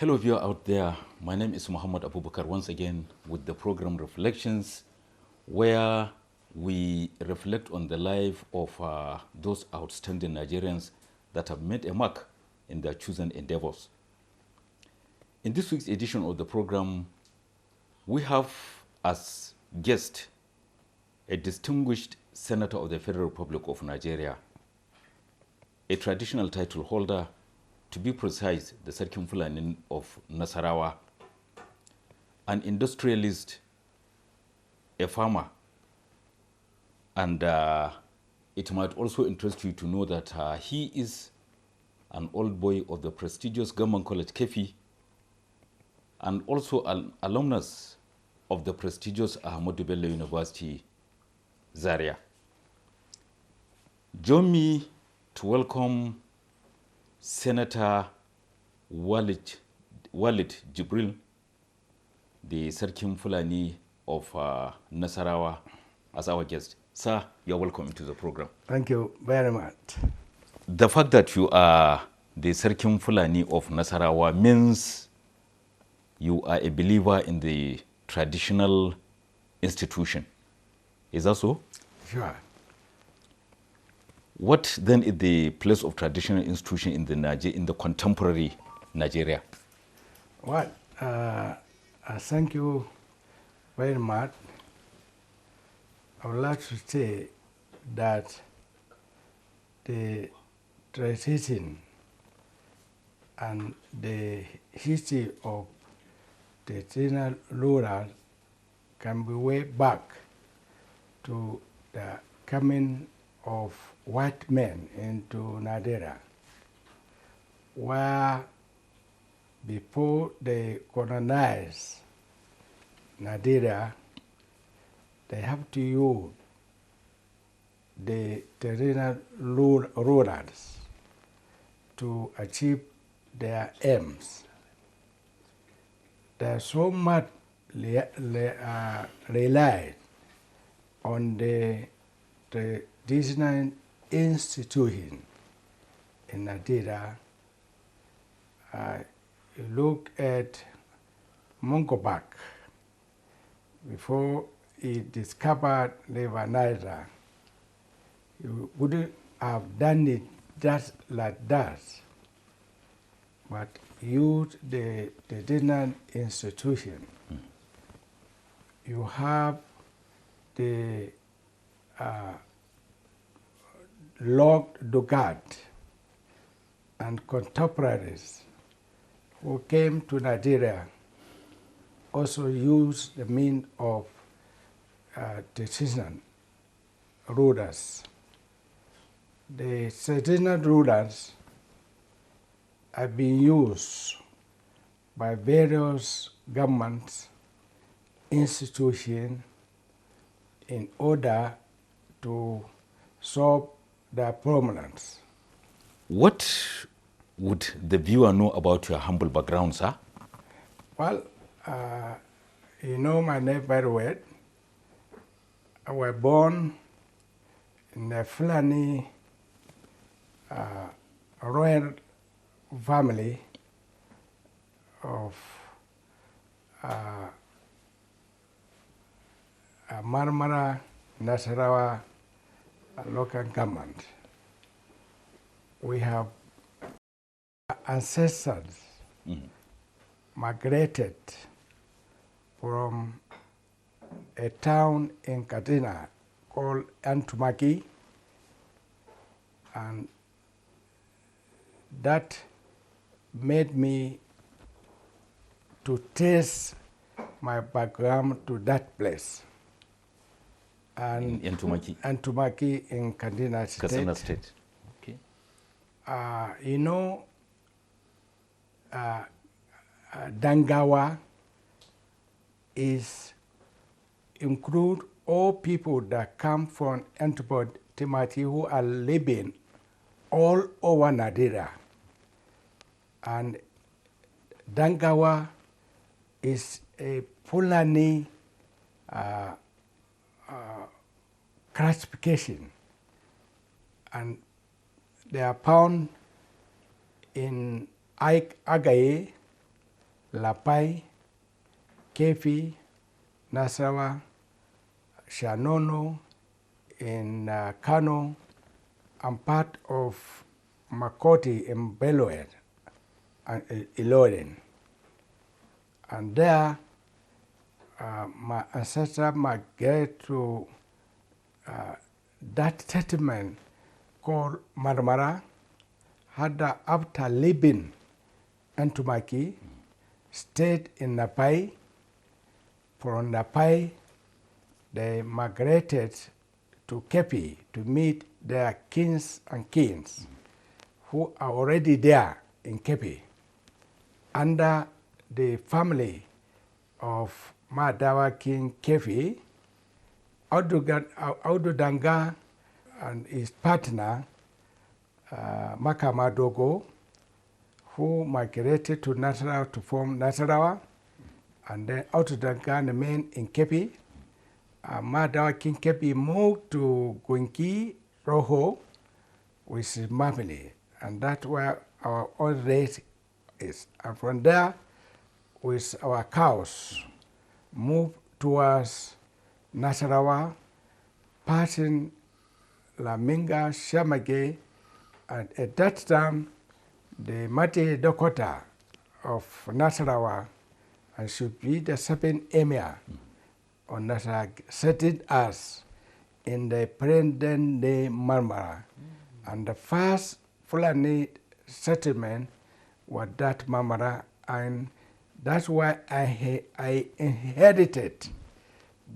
Hello, viewer out there. My name is Muhammad Abubakar once again with the program Reflections, where we reflect on the life of those outstanding Nigerians that have made a mark in their chosen endeavors. In this week's edition of the program, we have as guest a distinguished senator of the Federal Republic of Nigeria, a traditional title holder, to be precise, the Sarkin Fulani of Nasarawa, an industrialist, a farmer, and it might also interest you to know that he is an old boy of the prestigious Government College Kefi and also an alumnus of the prestigious Ahmadu Bello University, Zaria. Join me to welcome Senator Walid Jibril, the Sarkin Fulani of Nasarawa, as our guest. Sir, you're welcome to the program. Thank you very much. The fact that you are the Sarkin Fulani of Nasarawa means you are a believer in the traditional institution. Is that so? Sure. What then is the place of traditional institution in the contemporary Nigeria? Well, thank you very much. I would like to say that the tradition and the history of the traditional ruler can be way back to the coming of white men into Nigeria, where before they colonize Nigeria, they have to use the traditional rulers to achieve their aims. They so much relied on the traditional institution in Nigeria. You look at Mongobak, before he discovered River Niger, you wouldn't have done it just like that, but use the traditional institution. You have the Lord Dugard and contemporaries who came to Nigeria also used the means of traditional rulers. The traditional rulers have been used by various governments, institutions, in order to solve their problems. What would the viewer know about your humble background, sir? Well, you know my name very well. I was born in a Fulani royal family of Marmara, Nasarawa local government. We have ancestors migrated from a town in Katsina called Antumaki, and that made me to trace my background to that place. And Antumaki in Katsina State. Okay. You know, Dangawa include all people that come from Antumaki who are living all over Nigeria. And Dangawa is a Fulani classification, and they are found in Agaye, Lapai, Kefi, Nasarawa, Shanono, in Kano, and part of Makoti in Beloed and Ilorin. And there, my ancestor migrated to that settlement called Marmara, had after living Antumaki, stayed in Napai. From Napai, they migrated to Kepi to meet their kings and queens who are already there in Kepi under the family of Madawa King Kefi. Aududanga and his partner Makamadogo, who migrated to Nasarawa to form Nasarawa, and then Aududanga remained in Kepi. Madawa King Kepi moved to Gwinki, Roho, with his family, and that's where our old race is. And from there, with our cows, moved towards Nasarawa, passing Laminga, Shamage, and at that time, the Mati Dakota of Nasarawa, and should be the second emir on Nasarawa, settled us in the present-day Marmara. And the first Fulani settlement was that Marmara, and that's why I inherited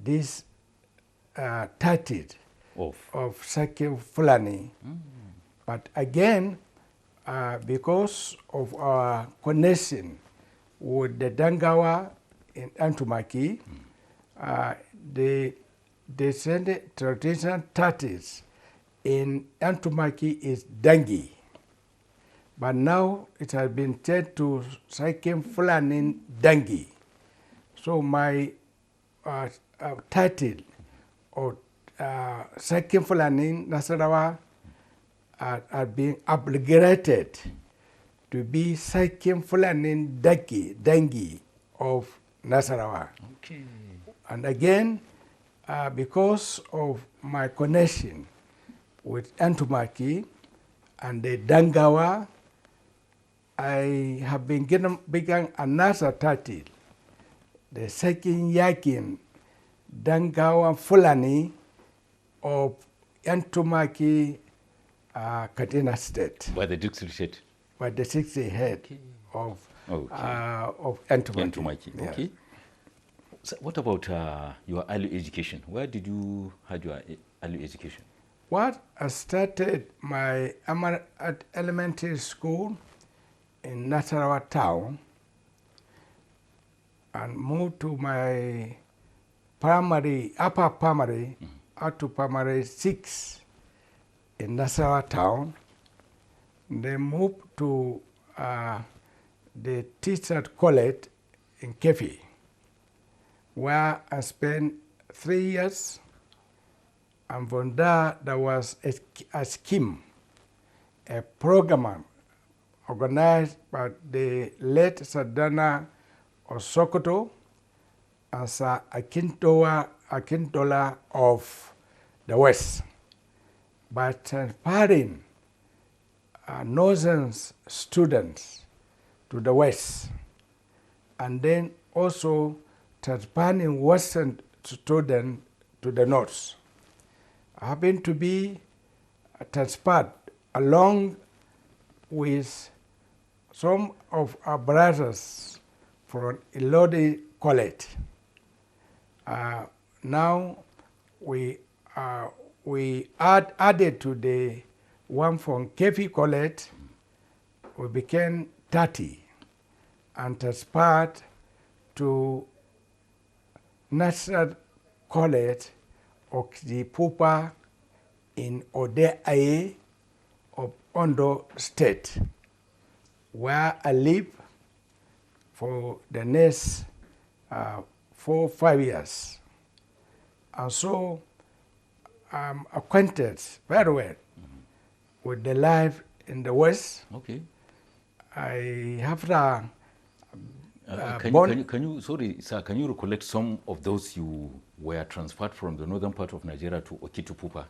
this title of Saki Fulani. But again, because of our connection with the Dangawa in Antumaki, the descended traditional titles in Antumaki is Dangi. But now it has been changed to Saikem Fulani Dangi. So my title of Saikem Fulani Nasarawa are being upgraded to be Saikem Fulani Dangi of Nasarawa. Okay. And again, because of my connection with Antumaki and the Dangawa, I have been begun another title, the second Yakin Dangawa Fulani of Antumaki, Katina State. By the district head? By the 60 head of Antumaki. Yes. Okay. So what about your early education? Where did you have your early education? What I started my elementary school in Nasarawa town and moved to my upper primary, up to primary 6 in Nasarawa town. Then moved to the teacher college in Kefi, where I spent 3 years. And from there was a scheme, a program organized by the late Sadana of Sokoto and Sir Akintola of the West, by transferring northern students to the West, and then also transferring Western students to the North. I happen to be transferred along with some of our brothers from Ilodi College. Now we added to the one from Kefi College. We became 30 and transferred to National College of the Pupa in Ode Aye of Ondo State, where I live for the next 4 or 5 years. And so I'm acquainted very well with the life in the West. Okay. I have Can you, sorry, sir, can you recollect some of those you were transferred from the northern part of Nigeria to Okitipupa?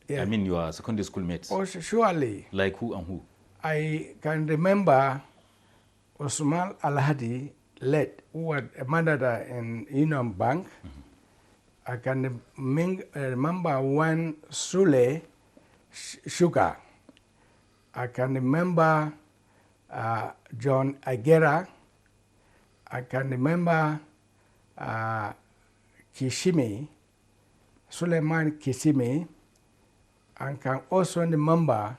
Yeah. I mean, your secondary school mates. Oh, surely. Like who and who? I can remember Osman Al-Hadi led, who was a manager in Union Bank. I can remember one Sule Sugar. I can remember John Agera. I can remember Kishimi, Suleiman Kishimi. I can also remember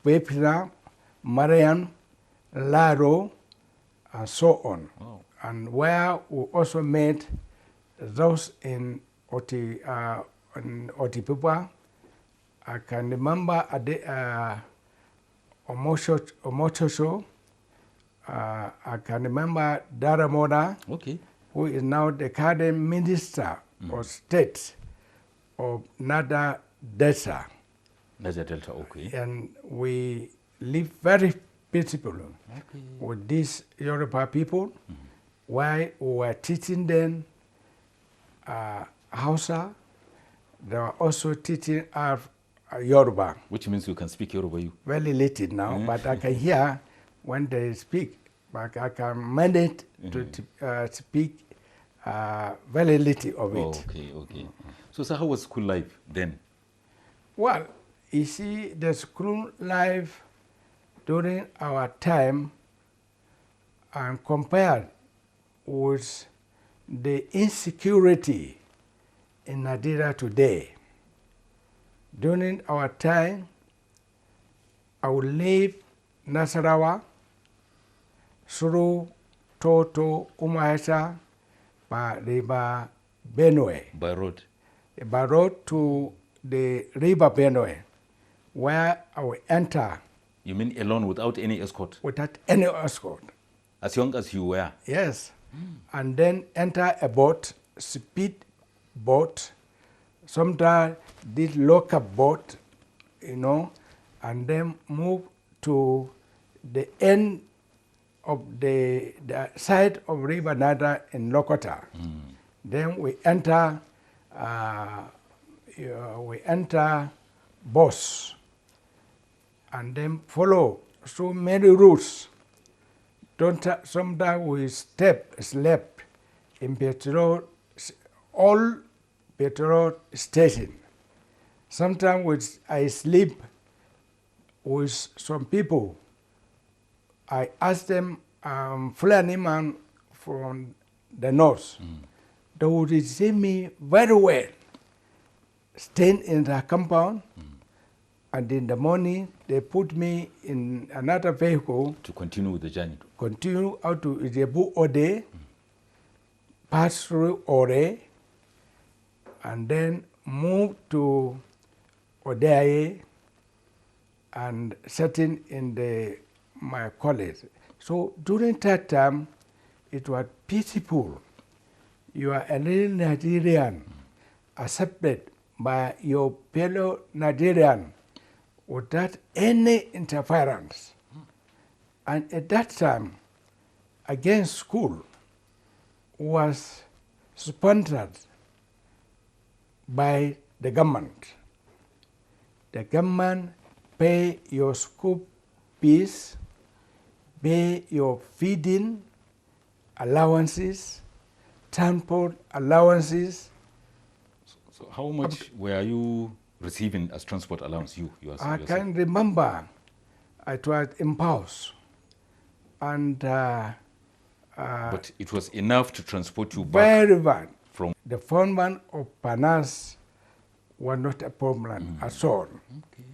Wepina, Marian, Laro, and so on. Wow. And where we also met those in Otipupa. I can remember Omotosho. I can remember Daramoda, Okay. who is now the current Minister of State of Nada Delta. Niger Delta, okay. And we live very peacefully with these Yoruba people, while we were teaching them Hausa. They were also teaching us Yoruba. Which means you can speak Yoruba, you? Very little now, but I can hear when they speak. But I can manage to speak very little of it. Oh, okay, okay. So, sir, how was school life then? Well, you see, the school life during our time and compared with the insecurity in Nigeria today. During our time, I would leave Nasarawa through Toto, Umahesa, by River Benue. By road? By road to the River Benue, where I will enter. You mean alone without any escort? Without any escort. As young as you were? Yes. And then enter a boat, speed boat, sometimes this local boat, and then move to the end of the side of River Nada in Lokota. Then we enter bus, and then follow so many routes. Sometimes we slept in all petrol station. Sometimes I sleep with some people. I ask them, Fulani man from the north. They would receive me very well, staying in the compound, and in the morning they put me in another vehicle to continue with the journey. Continue out to Ijebu Ode, pass through Ore, and then move to Odeaye and setting in my college. So during that time, it was peaceful. You are a little Nigerian, accepted by your fellow Nigerian without any interference. And at that time, again, school was sponsored by the government. The government pay your school fees, pay your feeding allowances, transport allowances. So how much were you receiving as transport allowance, I can remember it was in pounds. And but it was enough to transport you back. Very bad. From the fundament of finance was not a problem at all. Okay.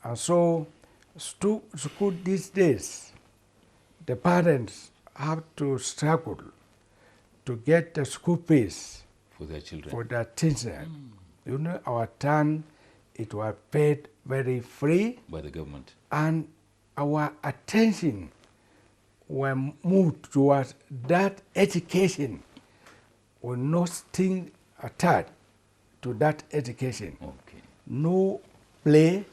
And so school these days, the parents have to struggle to get the school fees for their children. For their children. You know, our time, it was paid very free. By the government. And our attention were moved towards that education with no string attached to that education. Okay. No play,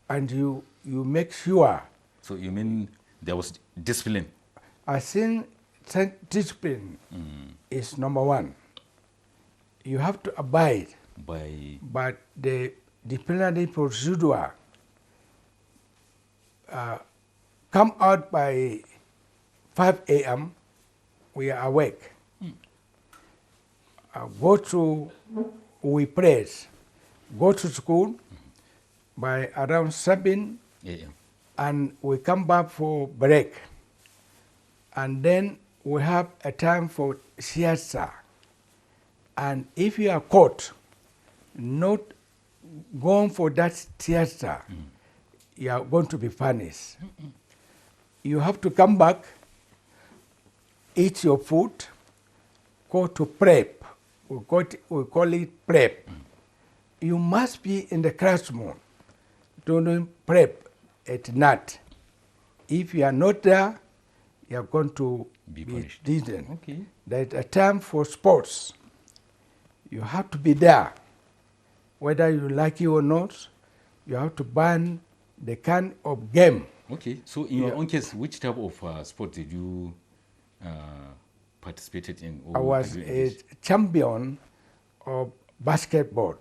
and you make sure. So you mean there was discipline? I think discipline is number one. You have to abide By the disciplinary procedure. Come out by 5 a.m. We are awake. Go to, we pray. Go to school by around 7 a.m. and we come back for break. And then we have a time for siesta. And if you are caught not going for that siesta, you are going to be punished. You have to come back, eat your food, go to prep. We call it prep. You must be in the classroom doing prep at night. If you are not there, you are going to Be punished. beaten. Okay. There's a time for sports. You have to be there. Whether you like it or not, you have to ban the kind of game. Okay. So in your own case, which type of sport did you participated in? Or I was have you a engaged? champion of basketball.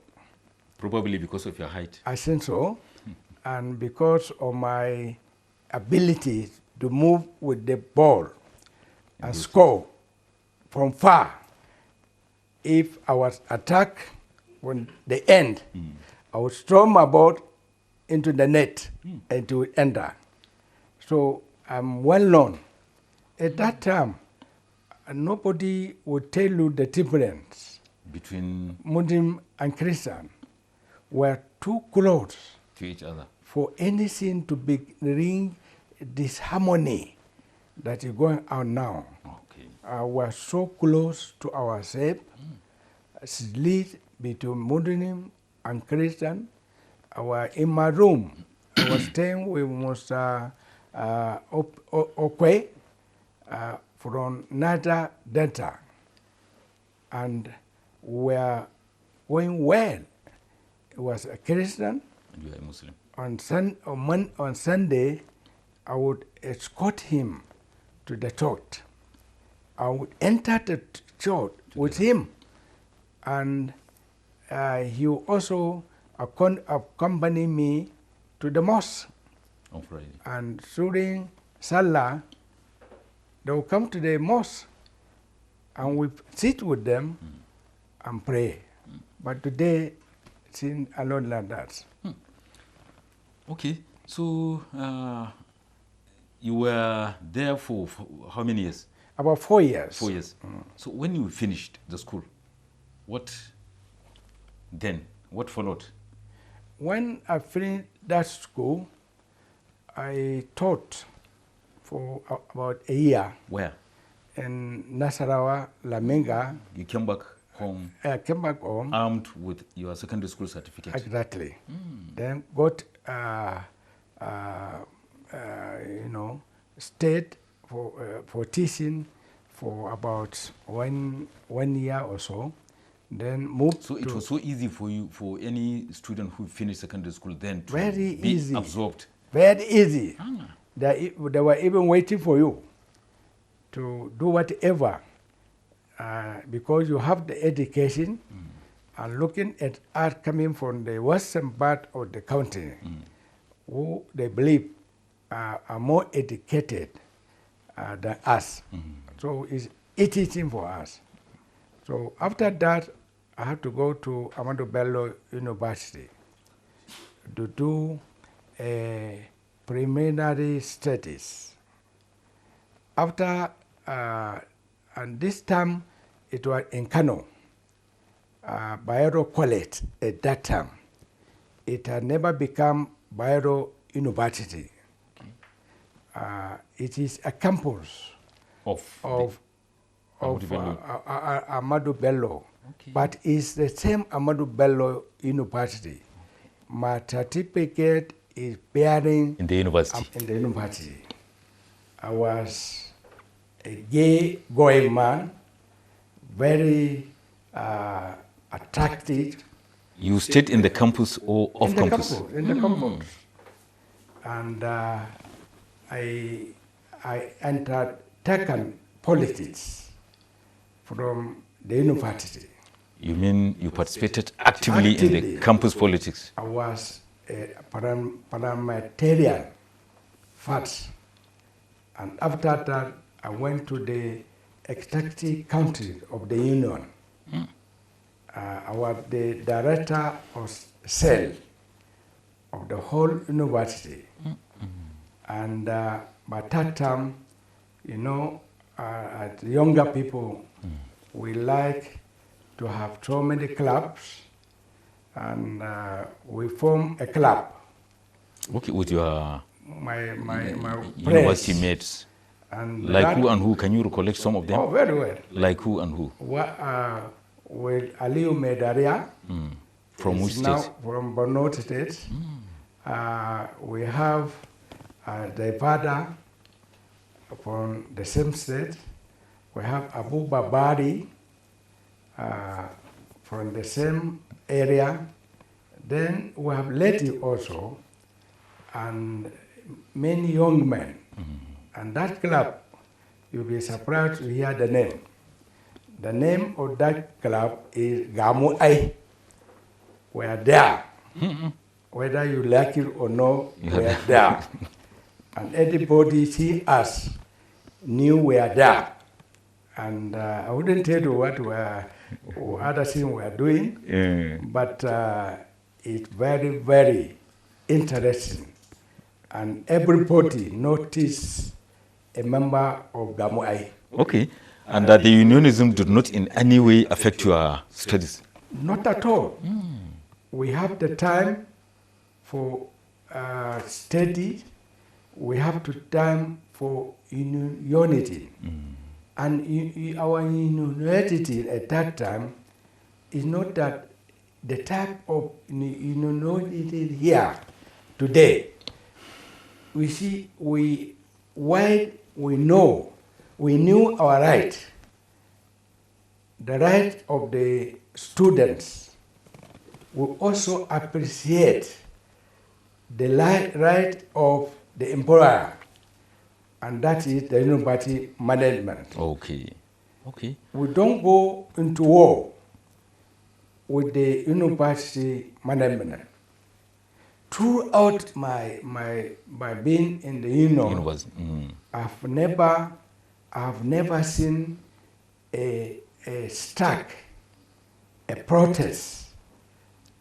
Probably because of your height. I think so. And because of my ability to move with the ball and score from far. If I was attacked when they end, I would throw my ball into the net and it would enter. So I'm well known. At that time, nobody would tell you the difference. Between Muslim and Christian were too close to each other. for anything to bring this harmony that is going on now. Okay. We're so close to ourselves. Split between Muslim and Christian. I was in my room. I was staying with Mr. Okwe from Niger Delta. And we were going well. He was a Christian. And you are a Muslim. On Sunday, I would escort him to the church. I would enter the church with him, and he would also accompany me to the mosque. On Friday. And during Salah, they will come to the mosque, and we sit with them and pray. But today, it's alone like that. Okay. So you were there for how many years? About 4 years. 4 years. So when you finished the school, what followed? When I finished that school, I taught for about a year Where? in Nasarawa, Laminga. You came back home I came back home. armed with your secondary school certificate. Exactly. Then got, stayed for teaching for about one year or so. Then moved So it was so easy for you, for any student who finished secondary school then to Very be easy. absorbed. very easy. Ah. They were even waiting for you to do whatever because you have the education and looking at us coming from the western part of the country who they believe are more educated than us. So it's teaching for us. So after that, I had to go to Ahmadu Bello University to do preliminary studies. After, and this time it was in Kano, Bayero College at that time. It had never become Bayero University. It is a campus of Ahmadu Bello, but it's the same Ahmadu Bello University. My certificate is bearing In the university. in the university. I was a gay going man, very attractive. You stayed in the campus or off In the campus? campus, in the campus. and I entered taken politics from the university. You mean you participated actively in the campus politics? I was a parliamentarian first, and after that I went to the executive council of the union. I was the director of cell of the whole university. And by that time, you know, as younger people, we like to have so many clubs, and we form a club. Okay, with your My university friends. mates. And Like who and who? Can you recollect some of them? Oh, very well. Like who and who? With Aliu Medaria. From which He's now state? from Borno State. We have the father from the same state. We have Abu Babari from the same area. Then we have Leti also, and many young men. And that club, you'll be surprised to hear the name. The name of that club is Gamu Ai. We are there. Whether you like it or not, we are there. And everybody see us, knew we are there. And I wouldn't tell you what other things we are doing, but it's very, very interesting. And everybody noticed a member of Gamu Ai. Okay. And that the unionism did not in any way affect your studies? Not at all. We have the time for study. We have the time for unity. And our unity at that time is not that the type of unity here today. We see, we knew our right, the right of the students. We also appreciate the right of the employer, and that is the university management. Okay. Okay. We don't go into war with the university management. Throughout my being in the union, I've never seen a strike, a protest,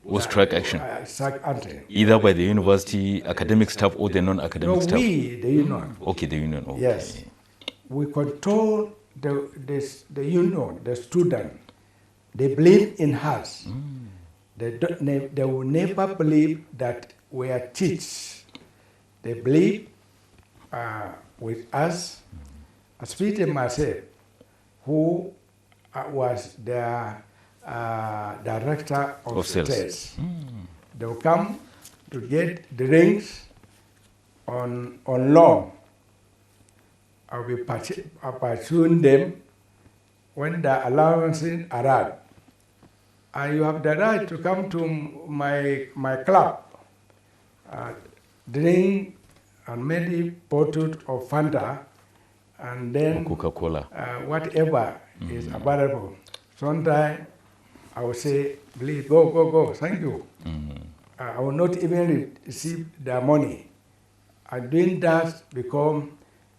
or strike action, strike action, either by the university academic staff or the non-academic staff. We, the union. Okay, the union. Okay. Yes, we control the union, the student. They believe in us. They will never believe that we are cheats. They believe with us, especially myself, who was their director of sales. They will come to get the rings on loan. I will pursuing them when the allowances arrive. And you have the right to come to my club, drink and maybe bottle of Fanta, and then Coca-Cola, whatever is available. Sometimes I will say, please go, thank you. I will not even receive the money. I'm doing that because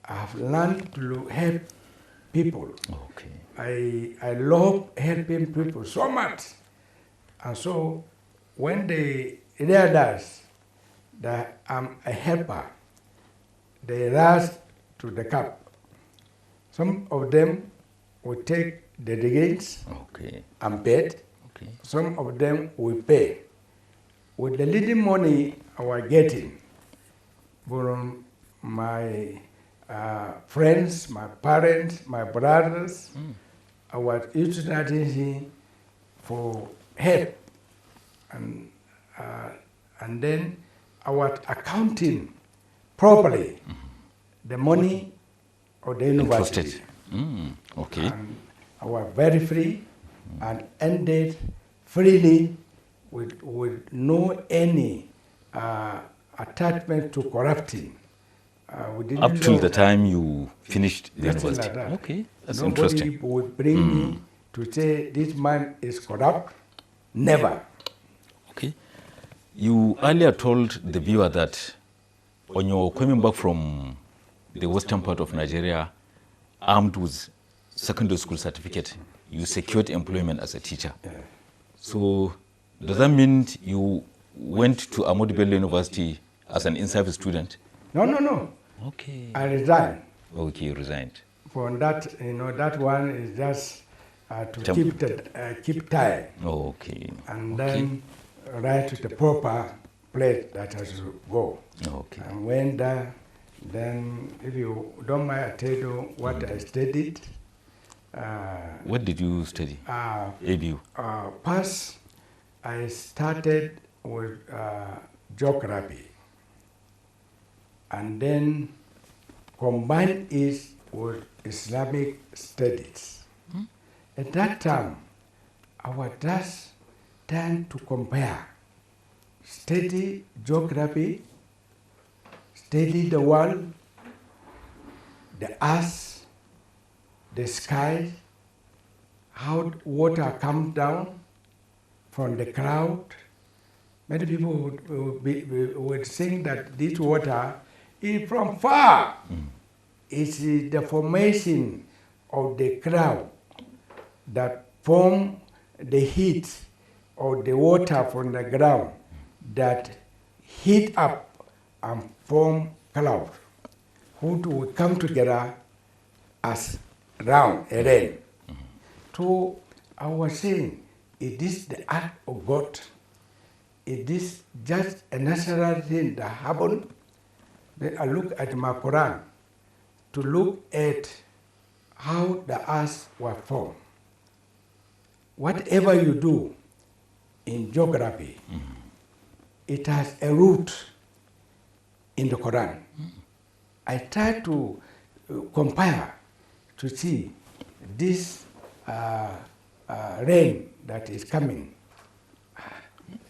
I have learned to help people. Okay. I love helping people so much. And so when they realize that I'm a helper, they rush to the cup. Some of them will take the drinks and pay. Okay. Some of them will pay. With the little money I was getting from my friends, my parents, my brothers, I was utilizing for help. And then I was accounting properly the money of the university. Okay. And I was very free and ended freely with no any attachment to corrupting. We didn't Up till know the time you finished the nothing university. like that. Okay, that's Nobody interesting. would bring me to say this man is corrupt. Never. Okay. You earlier told the viewer that on your coming back from the western part of Nigeria, armed with secondary school certificate, you secured employment as a teacher. Yeah. So does that mean you went to Ahmadu Bello University as an in-service student? No. Okay. I resigned Okay, you resigned. from that. That one is just to keep time, Okay. and Okay. then write to the proper place that I should go. Okay. And when there, then if you don't mind, I tell you what I studied. What did you study? ABU. First, I started with geography, and then combined it with Islamic studies. At that time, I was just trying to compare, study geography, study the world, the earth, the sky, how water comes down from the cloud. Many people would think that this water is from far. It's the formation of the cloud that form the heat of the water from the ground that heat up and form cloud, which will come together as round, a rain. So I was saying, is this the act of God? Is this just a natural thing that happened? Then I look at my Quran to look at how the earth was formed. Whatever you do in geography, it has a root in the Quran. I try to compare to see this rain that is coming.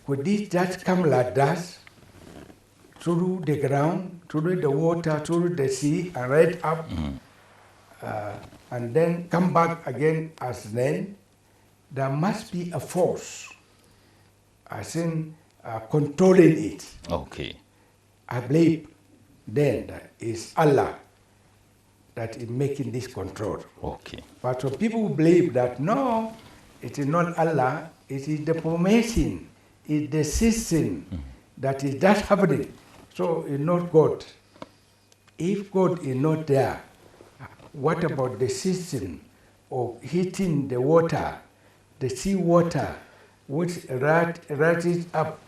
Could this just come like that through the ground, through the water, through the sea, and right up, and then come back again as rain? There must be a force, I think, controlling it. Okay. I believe then that it's Allah that is making this control. Okay. But some people believe that no, it is not Allah, it is the formation, it's the system that is just happening. So it's not God. If God is not there, what about the system of heating the water, the sea water, which rises up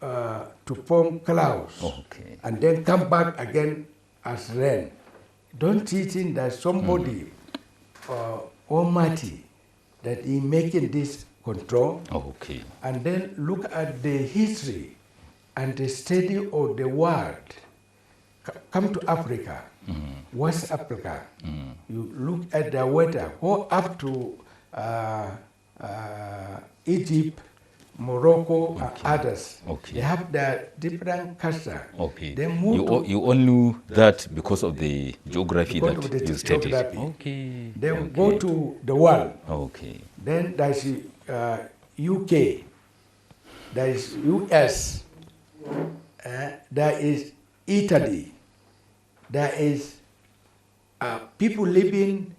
to form clouds, Okay. and then come back again as rain? Don't you think that somebody almighty that is making this control? Okay. And then look at the history and the study of the world. Come to Africa, West Africa. You look at the weather, go up to Egypt, Morocco, and others. Okay. They have their different culture. Okay. They move You all knew that because of the geography because of that the you studied. geography. Okay. They Okay. go to the world. Okay. Then there's UK, there is US, there is Italy, there is people living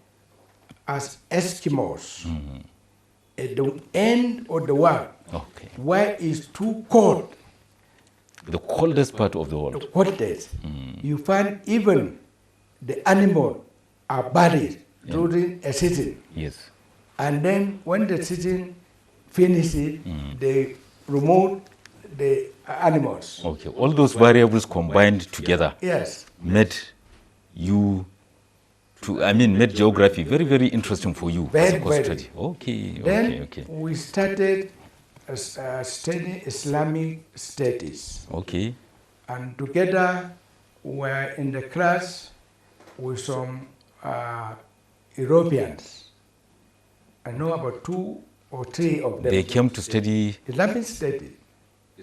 as Eskimos at the end of the world, Okay. where it's too cold, The coldest part of the world. the coldest. You find even the animals are buried during a season. Yes. And then when the season finishes, they remove the animals. Okay. All those variables combined together Yes. made you made geography very, very interesting for you as Very, a course very. study. Okay. Then Okay. we started studying Islamic studies. Okay. And together we were in the class with some Europeans. I know about 2 or 3 of them. They came to study Islamic studies.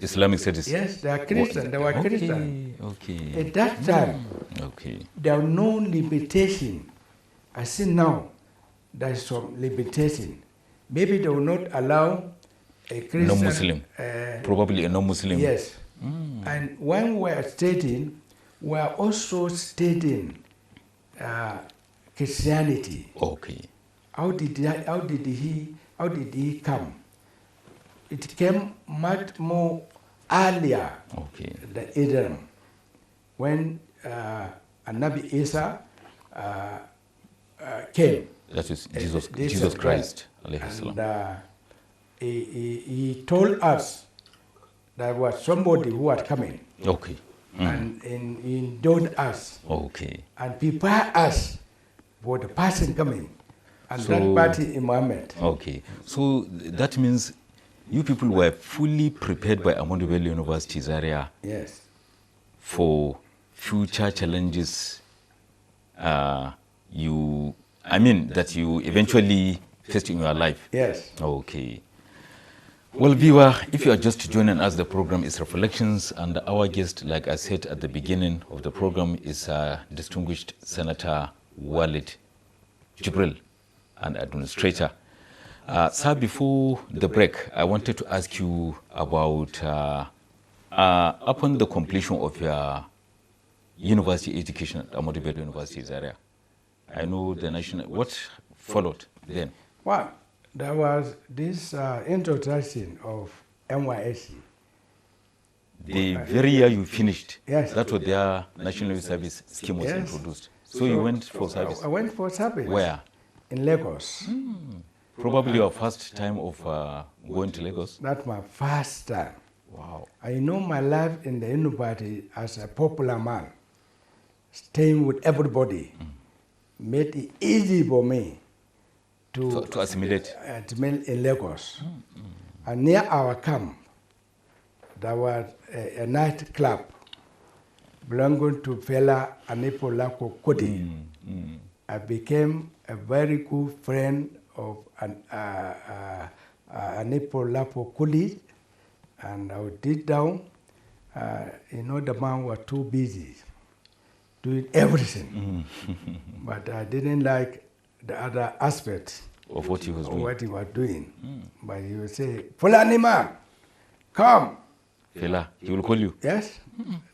Islamic studies. Yes, they are Christian. They were Christian. Okay. At that time, Okay. there were no limitation. I see now there's some limitation. Maybe they will not allow a Christian. Non-Muslim. Probably a non-Muslim. Yes. And when we are studying, we are also studying Christianity. Okay. How did he come? It came much more earlier Okay. than Adam, when Nabi Isa came. That is Jesus Christ. Alayhi salam. And he told us there was somebody who was coming, Okay. and he indulged us Okay. and prepare us for the person coming, and So- that party in Muhammad. Okay. So that means you people were fully prepared by Ahmadu Bello University Zaria Yes. for future challenges that you eventually faced in your life. Yes. Okay. Well, viewer, if you are just joining us, the program is Reflections, and our guest, like I said at the beginning of the program, is distinguished Senator Walid Jibril, an administrator. Sir, before the break, I wanted to ask you about upon the completion of your university education at Ahmadu Bello University Zaria. I know the national. What followed then? Well, there was this introduction of NYSC. The very year you finished, Yes. that was their national youth service scheme was Yes. introduced. So you went for service. I went for service. Where? In Lagos. Probably your first time of going to Lagos. That's my first time. Wow. I know my life in the university as a popular man, staying with everybody, made it easy for me To assimilate. to meet in Lagos. And near our camp, there was a night club belonging to fella Anipo Lako Kodi. I became a very good friend of Anipo Lapo Kodi, and I would dig down. The man was too busy doing everything, but I didn't like the other aspect Of what he was of doing. what he was doing. But he would say, Fulani man, come. Fela, he will call you. Yes.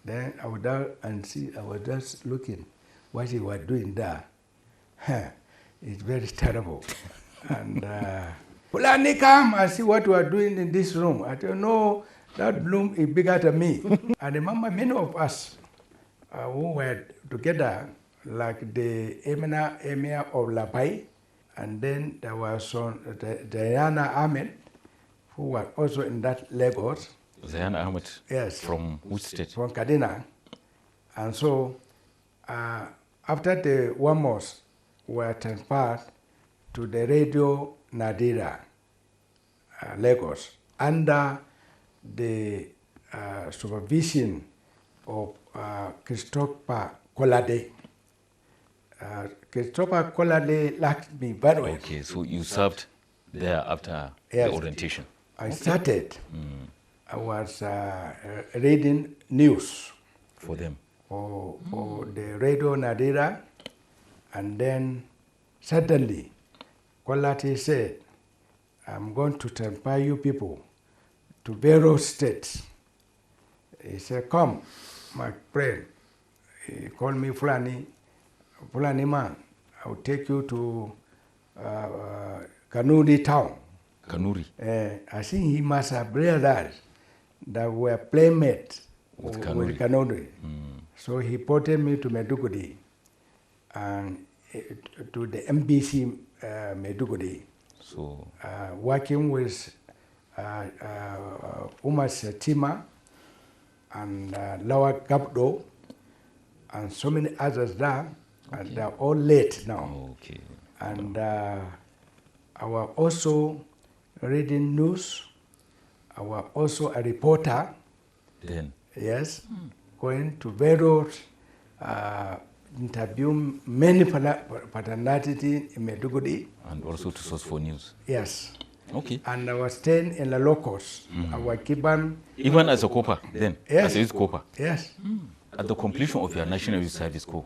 Then I would down and see, I was just looking what he was doing there. It's very terrible. And Fulani, come and see what you are doing in this room. I don't know, that room is bigger than me. I remember many of us who were together, like the emir of Lapai, and then there was some, Diana Ahmed, who was also in that Lagos. Zayan Ahmed. Yes. From which state? From Kaduna. And so, after the Wamos were transferred to the Radio Nadira, Lagos, under the supervision of Christopher Kolade. Christopher Kolade liked me very well. Okay, so you served there after Yes. the orientation. I started. I was reading news For them. for the Radio Nadira, and then suddenly Kolate said, I'm going to transfer you people to various states. He said, come, my friend. He called me Fulani man. I will take you to Kanuri town. Kanuri. I think he must have realized that we were playmates With with Kanuri. Kanuri. So he ported me to Medugudi and to the MBC Medugudi, So, working with Umar Setima and Lawa Gabdo and so many others there, and they're all late now. okay. And I was also reading news. I was also a reporter, Then, yes, going to various interview many paternity in Medugudi. and also to source for news. Yes. Okay. And I was staying in the locals. I was given. Even as a copper then? Yes. As a youth copper? Yes. At the completion of your National Youth Service Corps,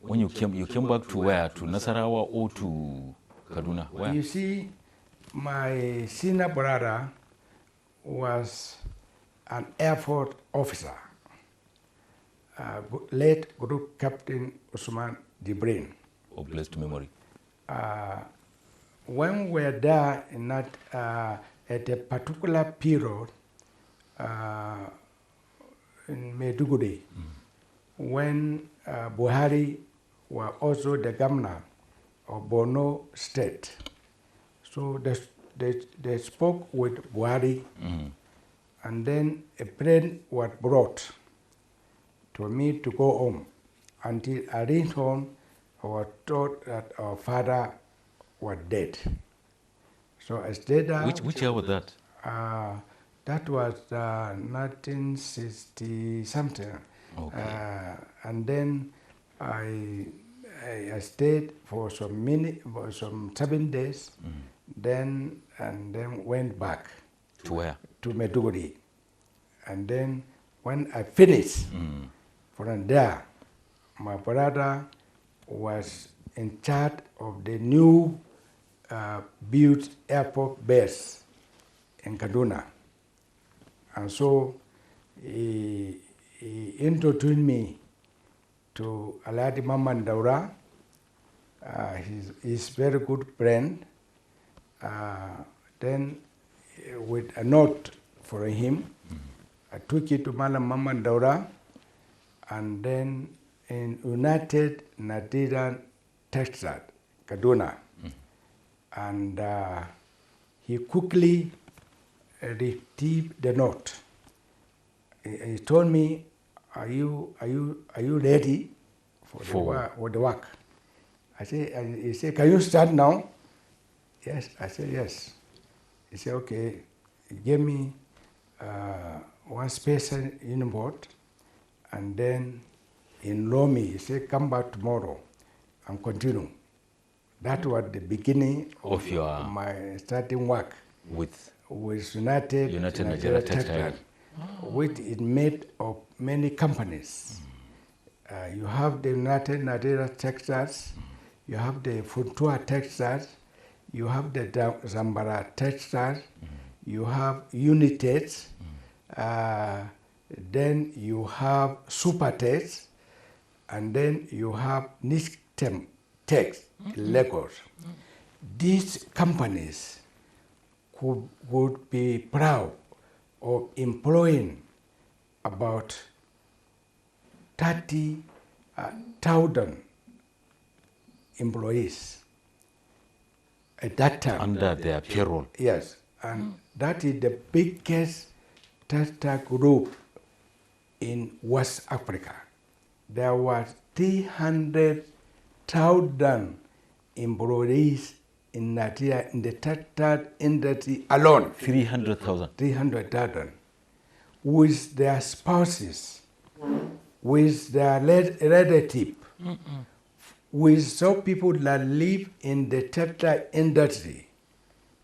when you came back to where? To Nasarawa or to Kaduna? Where? You see, my senior brother was an Air Force officer, late Group Captain Usman Jibrin. Of blessed memory. When we were there in that, at a particular period in Maiduguri, when Buhari was also the governor of Borno State. So they spoke with Buhari, and then a plane was brought to me to go home. Until I reached home, I was told that our father was dead. So I stayed there. Which year was that? That was 1960 something. Okay. And then I stayed for some 7 days, then went back To where? to Maiduguri. And then when I finished from there, my brother was in charge of the new built airport base in Kaduna. And so he introduced me to Alhaji Maman Daura. He's very good friend. Then with a note for him, I took it to Malam Maman Daura, and then in United Nigerian Textile, Kaduna. And he quickly received the note. He told me, "Are you ready for the work?" I said, he said, "Can you start now?" Yes, I said yes. He said, "Okay." He gave me one special uniform, and then enrolled me. He said, "Come back tomorrow and continue." That was the beginning of my starting work with United Nigeria Textile, which is made of many companies. You have the United Nigeria Textiles, you have the Funtua Textiles, you have the Zambara Textiles, you have Unitex, then you have Supertex, and then you have Nistem Tex in Lagos. These companies would be proud of employing about 30,000 employees at that time. Under their payroll. Yes, and that is the biggest textile group in West Africa. There was 300,000 employees in Nigeria in the textile industry alone. 300,000. 300,000, with their spouses, with their relatives, with some people that live in the textile industry,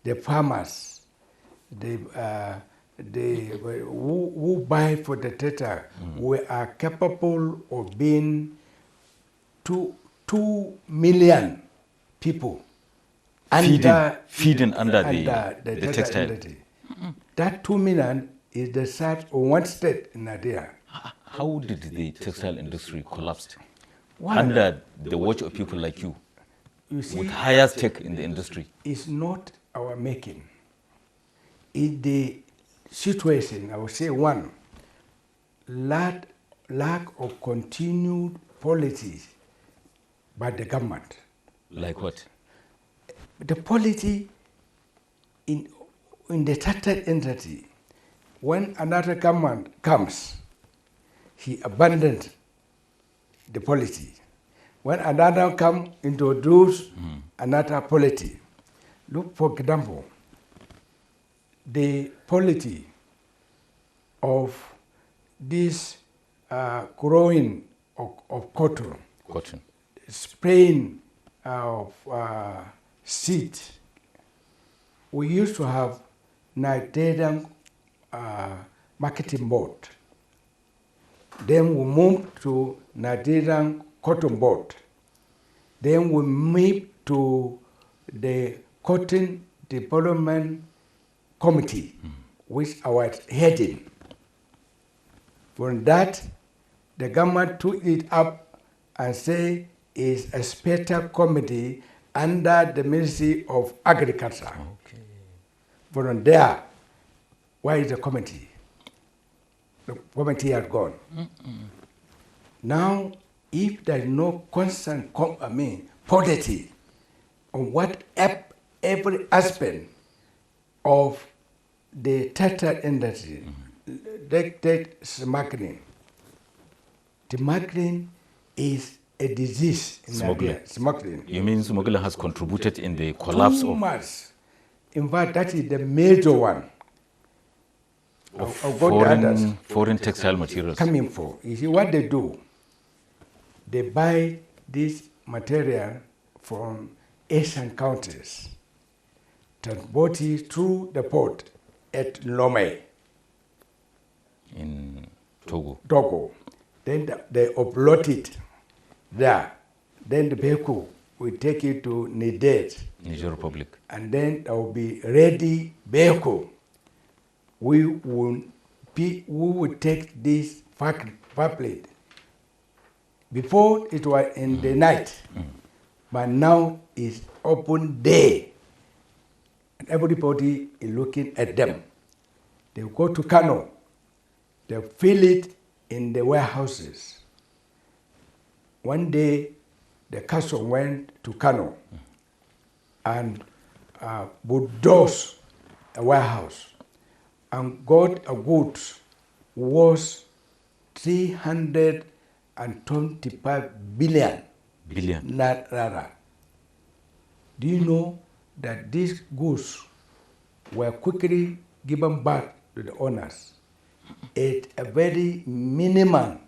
the farmers, who buy for the textile. We are capable of being 2 million people feeding under the textile industry. That 2 million is the size of one state in Nigeria. How did the textile industry collapse under the watch of people like you see, with higher stake in the industry? It's not our making. It's the situation, I would say, one, lack of continued policies by the government. Like what? The policy in the textile industry, when another government comes, he abandons the policy. When another comes, introduce another policy. Look, for example, the policy of this growing of cotton, spraying of seed we used to have Nigerian marketing board. Then we moved to Nigerian cotton board. Then we moved to the cotton development committee, which I was heading. From that, the government took it up and say it's a special committee under the Ministry of Agriculture. Okay. From there, where is the committee? The committee had gone. Now, if there is no constant, policy on what every aspect of the textile industry, take smuggling. Smuggling is a disease in Nigeria. Smuggling. You mean smuggling has contributed in the collapse Too of much. In fact, that is the major one. Of foreign textile materials. Coming for. You see what they do? They buy this material from Asian countries, transport it through the port at Lomé In Togo. Togo. Then they upload it there. Then the vehicle will take it to Niger. Niger Republic. And then there will be ready vehicle. We will take this fabric. Before it was in the night, but now it's open day. And everybody is looking at them. They go to Kano. They fill it in the warehouses. One day, the custom went to Kano and bulldozed a warehouse and got a goods worth 325 billion naira. Do you know that these goods were quickly given back to the owners at a very minimum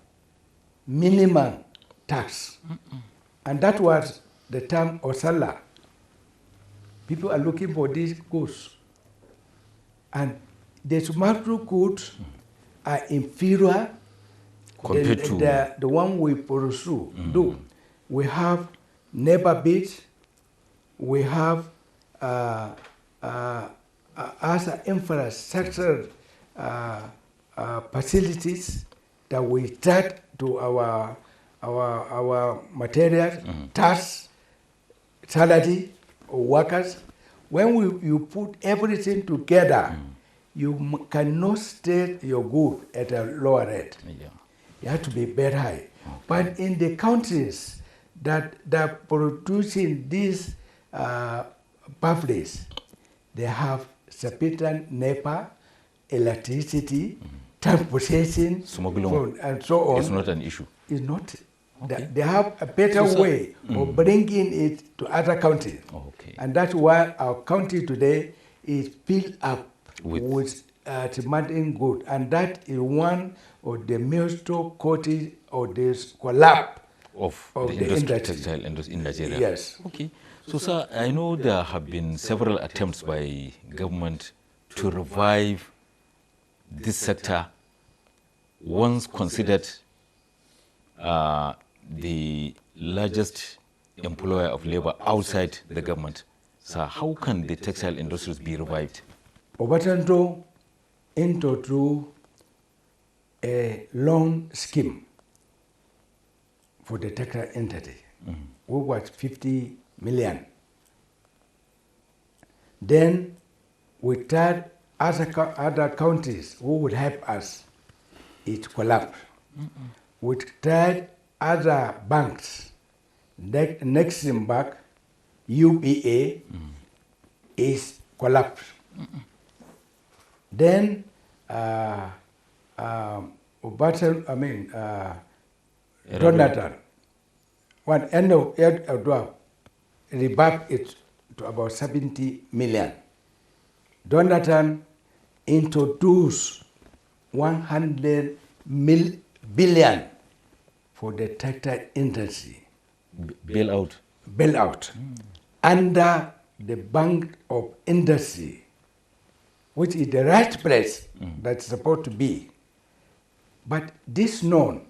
tax? And that was the time of Salah. People are looking for these goods. And the smuggled goods are inferior compared to the one we pursue. We have neighbor beach, we have as infrastructure facilities that we charge to our materials, tax, salary of workers. When you put everything together, you cannot sell your good at a lower rate. Yeah. You have to be very high. Okay. But in the countries that are producing these fabrics, they have sufficient NEPA, electricity, transportation, and so on. It's not an issue. It's not. Okay. They have a better way of bringing it to other countries. Okay. And that's why our country today is filled up with demanding good. And that is one of the major causes of this collapse of the industry, textile industry in Nigeria. Yes. Okay. So, sir, I know there have been several attempts by government to revive this sector, once considered the largest employer of labor outside the government. So how can the textile industries be revived? Obasanjo introduced a loan scheme for the textile industry, which was 50 million. Then we tried other countries who would help us. It collapsed. We tried other banks. Nexim Bank, UBA, is collapsed. Then Jonathan, one end of revived it to about 70 million. Jonathan introduced 100 billion for the textile industry. Bailout. Under the Bank of Industry, which is the right place that's supposed to be. But this loan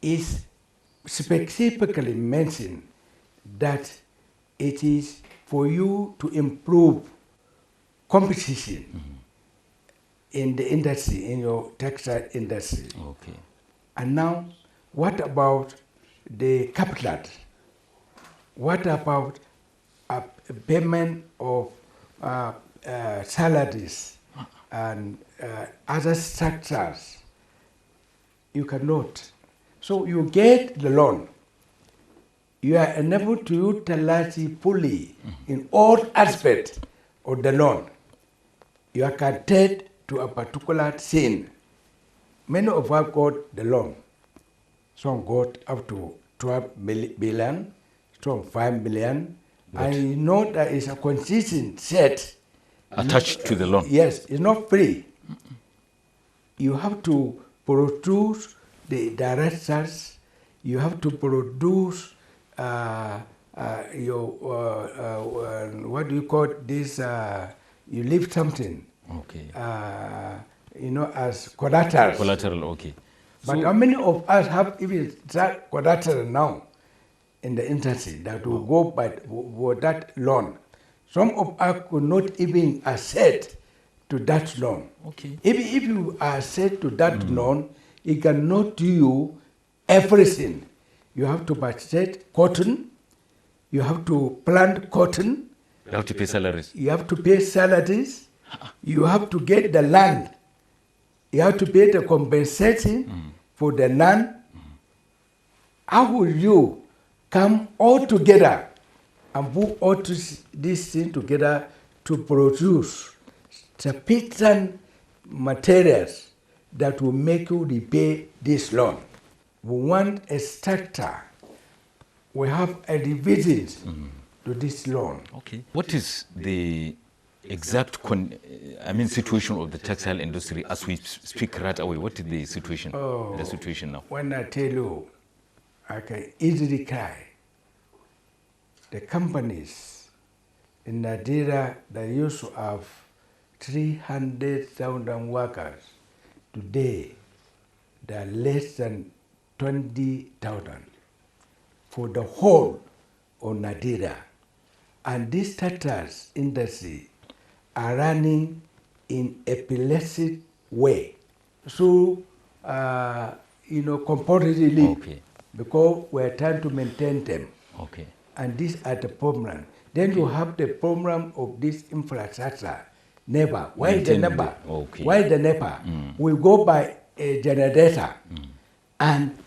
is specifically mentioned that it is for you to improve competition in the industry, in your textile industry. Okay. And now, what about the capital? What about a payment of salaries and other structures? You cannot. So you get the loan. You are unable to utilize it fully in all aspects of the loan. You are content to a particular scene. Many of us got the loan. Some got up to 12 billion, some 5 million. And you know there is a consistent set Attached to the loan? Yes, it's not free. You have to produce the directors, you have to produce your, what do you call this, you leave something. Okay. As collateral. Collateral, okay. But So, how many of us have even that collateral now in the industry that will go by for that loan? Some of us could not even access to that loan. okay. If you access to that loan, it cannot do you everything. You have to purchase cotton, you have to plant cotton, You have to pay salaries. you have to pay salaries, you have to get the land, you have to pay the compensation for the land. How will you come all together and put all these things together to produce sufficient materials that will make you repay this loan? We want a structure. We have a revision to this loan. Okay. What is the exact situation of the textile industry as we speak right away? What is the situation? The situation now. When I tell you, I can easily cry. The companies in Nigeria that used to have 300,000 workers, today there are less than 20,000 for the whole of Nigeria. And these textile industry are running in epileptic way. So, comparatively, Okay. because we're trying to maintain them. Okay. And these are the problem. Then you have the problem of this infrastructure. NEPA. Why is the Maintain NEPA? okay. Why the NEPA? We go by a generator, and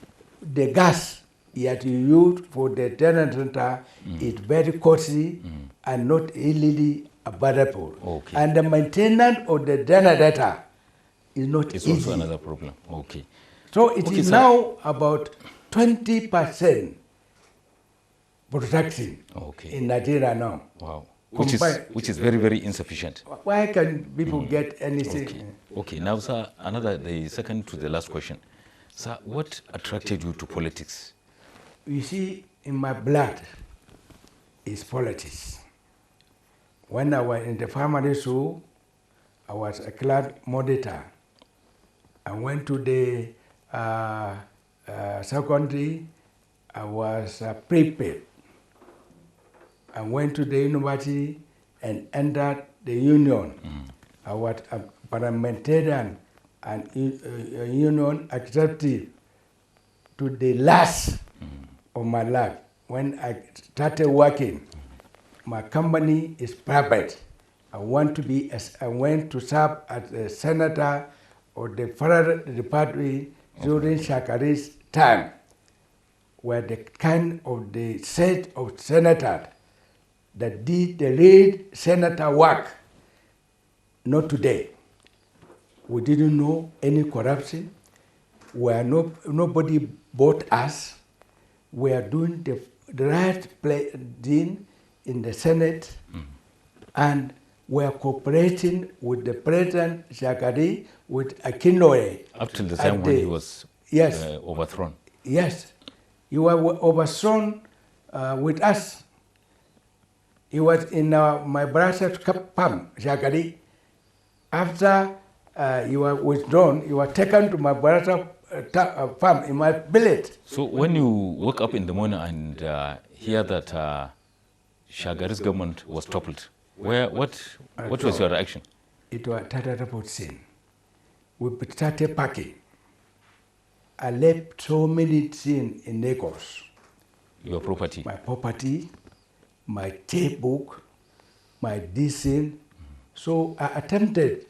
the gas that you use for the generator is very costly and not easily available. Okay. And the maintenance of the generator is not It's easy. also another problem. Okay. So it Okay, is sir. now about 20% production Okay. in Nigeria now. Wow. Combine- Which is very, very insufficient. Why can people get anything? Okay. Okay. Now, sir, the second to the last question. Sir, what attracted you to politics? You see, in my blood is politics. When I was in the primary school, I was a class monitor. I went to the secondary, I was a prefect. I went to the university and entered the union. I was a parliamentarian and union executive to the last of my life. When I started working, my company is private. I went to serve as a senator of the Federal Republic during Shakari's time, where the kind of the set of senators that did the real senator work, not today. We didn't know any corruption. Nobody bought us. We are doing the right thing in the Senate, and we are cooperating with the President Shakari, with Akinloye. Up till the time when he was Yes. overthrown. Yes, you were overthrown with us. He was in my brother's farm, Shagari. After he was withdrawn, he was taken to my brother's farm in my village. So when you woke up in the morning and hear that Shagari's government was toppled, what was your reaction? It was a terrible scene. We started packing. I left so many things in Lagos. Your property? My property, my checkbook, my decent. So I attempted.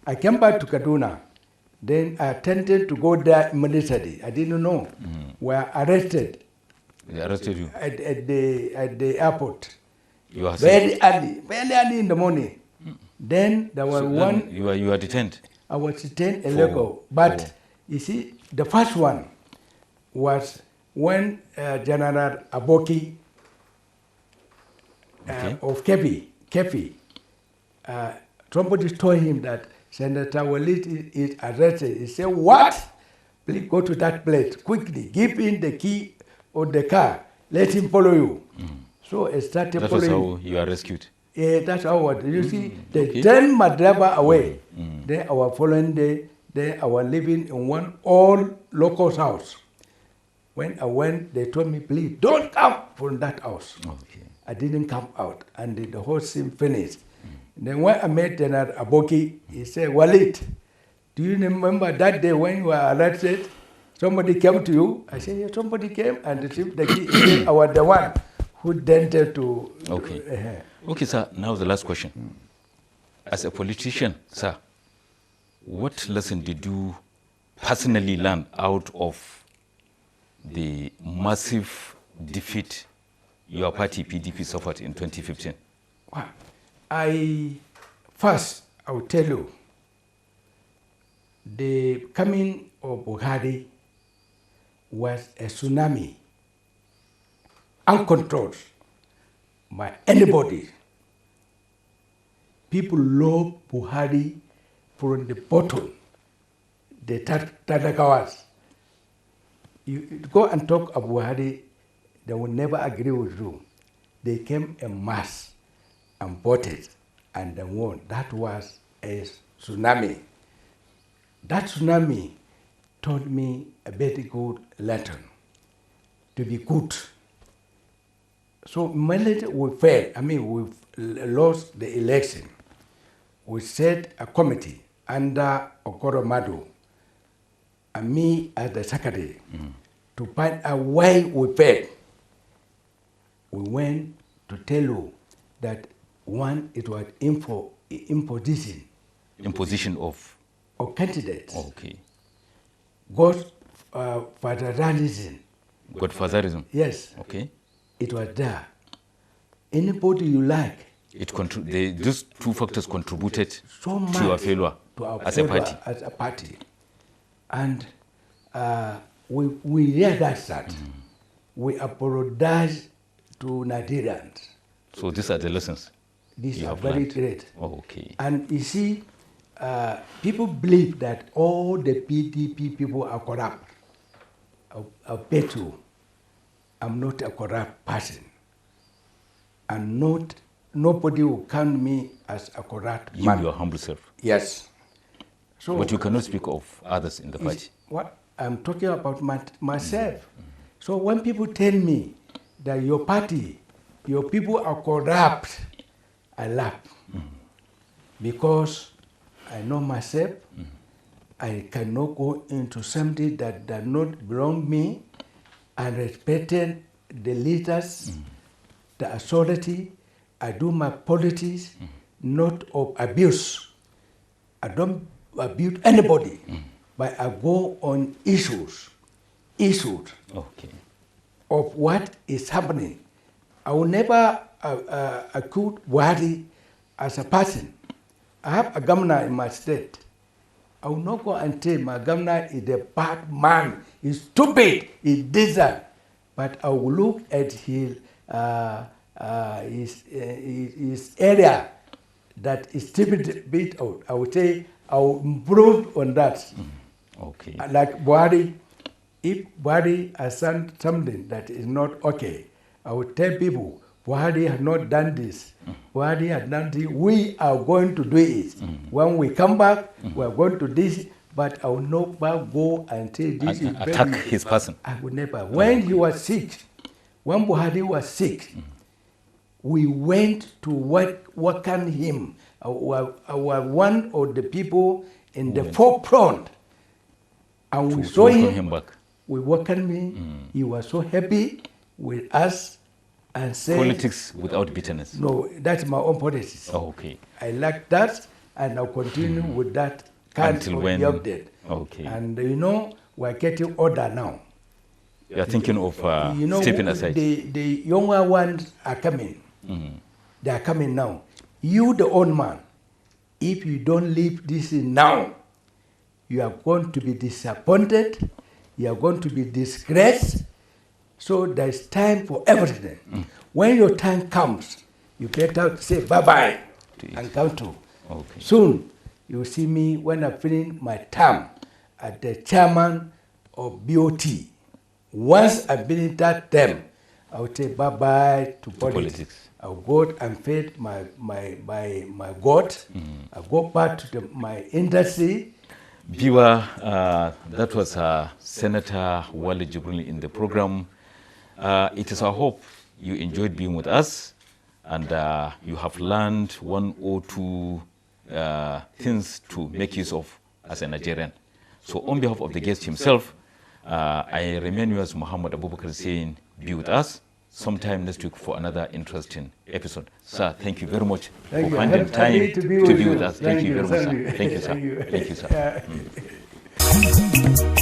I came back to Kaduna. Then I attempted to go there immediately. I didn't know. We were arrested. They arrested you? At the airport. You are very early in the morning. Then there was one. You were detained? I was detained in Lagos. But you see, the first one was when General Aboki of Kefi, somebody told him that Senator Walid is arrested. He said, what? Please go to that place quickly. Give him the key of the car. Let him follow you. So I started following. That was how you are rescued? Yeah, that's how it was. You see, they turned my driver away. Then I was following I was living in one old local house. When I went, they told me, please don't come from that house. Okay. I didn't come out, and the whole scene finished. Then when I met General Aboki, he said, Walid, do you remember that day when you were arrested? Somebody came to you? I said, yeah, somebody came and received the key. He said, I was the one who dented to... Okay. Okay, sir, now the last question. As a politician, sir, what lesson did you personally learn out of the massive defeat your party, PDP, suffered in 2015? First, I will tell you, the coming of Buhari was a tsunami, uncontrolled by anybody. People love Buhari from the bottom, the Tadakawas. You go and talk about Buhari, they will never agree with you. They came en masse and voted and they won. That was a tsunami. That tsunami taught me a very good lesson, to be good. So immediately we failed, we lost the election. We set a committee under Okoro Madu and me as the secretary to find out why we failed. We went to tell you that one, it was imposition. Imposition of candidates. Okay. Godfatherism. Godfatherism? Yes. Okay. It was there. Anybody you like. These two factors contributed so much to your failure as a party. As a party. And we realized that. We apologize to Nigerians. So these are the lessons? These are very great. Okay. And you see, people believe that all the PDP people are corrupt. I bet you, I'm not a corrupt person. And nobody will count me as a corrupt man. You, your humble self? Yes. So, but you cannot speak of others in the party? What I'm talking about myself. So when people tell me that your party, your people are corrupt, I laugh. Because I know myself, I cannot go into something that does not belong to me, and respecting the leaders, the authority. I do my politics, not of abuse. I don't abuse anybody, but I go on issues okay. of what is happening. I will never accuse Buhari as a person. I have a governor in my state. I will not go and say my governor is a bad man, he's stupid, he's desert. But I will look at his area that is stupid bit out. I will say I will improve on that. Okay. Like Buhari, if Buhari has done something that is not okay, I will tell people Buhari had not done this. Buhari had done this. We are going to do it. When we come back, we are going to do this. But I will not go and say this is attack very, his person. I would never. When he was sick, when Buhari was sick, we went to welcome him. Our one of the people in the forefront, and we saw him back. We welcomed him. He was so happy with us and said, Politics without bitterness. No, that's my own politics. Oh, okay. I like that, and I'll continue with that kind Until of when? the update. Okay. And we're getting order now. You are thinking of stepping aside. The younger ones are coming. They are coming now. You, the old man, if you don't leave this now, you are going to be disappointed. You are going to be disgraced. So there's time for everything. When your time comes, you better say bye-bye and come to. Okay. Soon, you will see me when I finish my term as the chairman of BOT. Once I finish that term, I will say bye-bye to politics. I will go and feed my God. I go back to my industry. Viewer, that was Senator Wale Jibril in the program. It is our hope you enjoyed being with us, and you have learned one or two things to make use of as a Nigerian. So on behalf of the guest himself, I remain yours, Muhammad Abubakar, saying be with us sometime next week for another interesting episode. Sir, thank you very much for finding time to be with us. Thank you very much, sir. Thank you, sir. Thank you, sir.